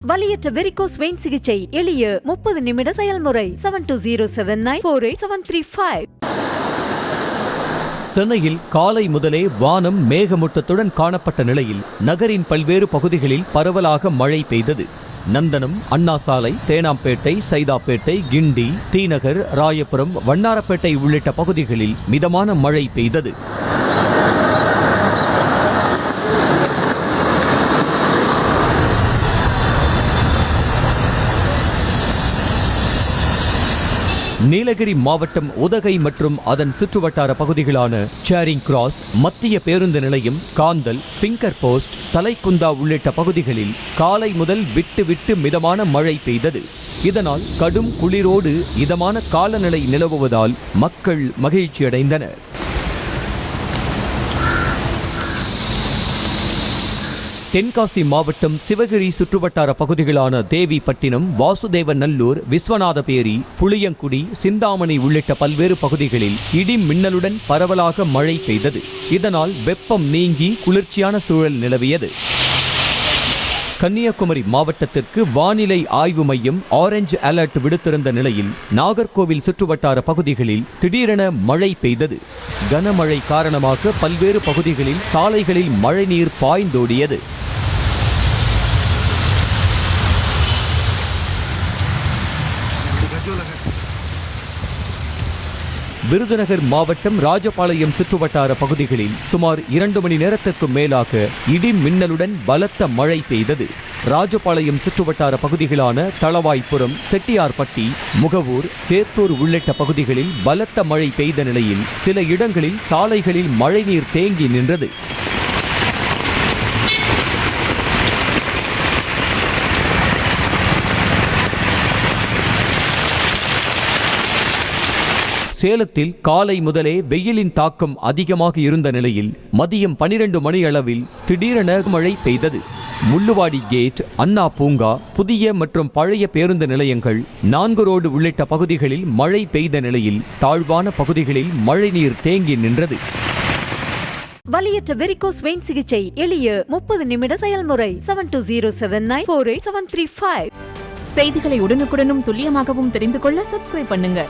வலியற்ற varicose vein சிகிச்சை எளிய 30 நிமிட செயல்முறை 7207948735. சென்னையில் காலை முதலே வானம் மேகமூட்டத்துடன் காணப்பட்ட நிலையில் நகரின் பல்வேறு பகுதிகளில் பரவலாக மழை பெய்தது. நந்தனம், அண்ணா சாலை, தேனாம்பேட்டை, சைதாப்பேட்டை, கிண்டி, தீநகர், ராயபுரம், வண்ணாரப்பேட்டை உள்ளிட்ட பகுதிகளில் மிதமான மழை பெய்தது. நீலகிரி மாவட்டம் உதகை மற்றும் அதன் சுற்றுவட்டார பகுதிகளான சேரிங் கிராஸ், மத்திய பேருந்து நிலையம், காந்தல், பிங்கர் போஸ்ட், தலைக்குந்தா உள்ளிட்ட பகுதிகளில் காலை முதல் விட்டு மிதமான மழை பெய்தது. இதனால் கடும் குளிரோடு இதமான காலநிலை நிலவுவதால் மக்கள் மகிழ்ச்சியடைந்தனர். தென்காசி மாவட்டம் சிவகிரி சுற்றுவட்டார பகுதிகளான தேவிப்பட்டினம், வாசுதேவநல்லூர், விஸ்வநாதபேரி, புளியங்குடி, சிந்தாமணி உள்ளிட்ட பல்வேறு பகுதிகளில் இடி மின்னலுடன் பரவலாக மழை பெய்தது. இதனால் வெப்பம் நீங்கி குளிர்ச்சியான சூழல் நிலவியது. கன்னியாகுமரி மாவட்டத்திற்கு வானிலை ஆய்வு மையம் ஆரஞ்சு அலர்ட் விடுத்திருந்த நிலையில் நாகர்கோவில் சுற்றுவட்டார பகுதிகளில் திடீரென மழை பெய்தது. கனமழை காரணமாக பல்வேறு பகுதிகளில் சாலைகளில் மழைநீர் பாய்ந்தோடியது. விருதுநகர் மாவட்டம் ராஜபாளையம் சுற்றுவட்டார பகுதிகளில் சுமார் 2 மணி நேரத்திற்கு மேலாக இடி மின்னலுடன் பலத்த மழை பெய்தது. ராஜபாளையம் சுற்றுவட்டார பகுதிகளான தளவாய்புரம், செட்டியார்பட்டி, முகவூர், சேத்தூர் உள்ளிட்ட பகுதிகளில் பலத்த மழை பெய்த நிலையில் சில இடங்களில் சாலைகளில் மழைநீர் தேங்கி நின்றது. சேலத்தில் காலை முதலே வெயிலின் தாக்கம் அதிகமாக இருந்த நிலையில் மதியம் 12 மணி அளவில் திடீரென மழை பெய்தது. முள்ளுவாடி கேட், அண்ணா பூங்கா, புதிய மற்றும் பழைய பேருந்து நிலையங்கள், 4 ரோடு உள்ளிட்ட பகுதிகளில் மழை பெய்த நிலையில் தாழ்வான பகுதிகளில் மழைநீர் தேங்கி நின்றது. வலியற்ற வெரிகோஸ் வெயின் சிகிச்சை எளிய 30 நிமிட செயல்முறை 7207948735. செய்திகளை உடனுக்குடனும் துல்லியமாகவும் தெரிந்து கொள்ள சப்ஸ்கிரைப் பண்ணுங்க.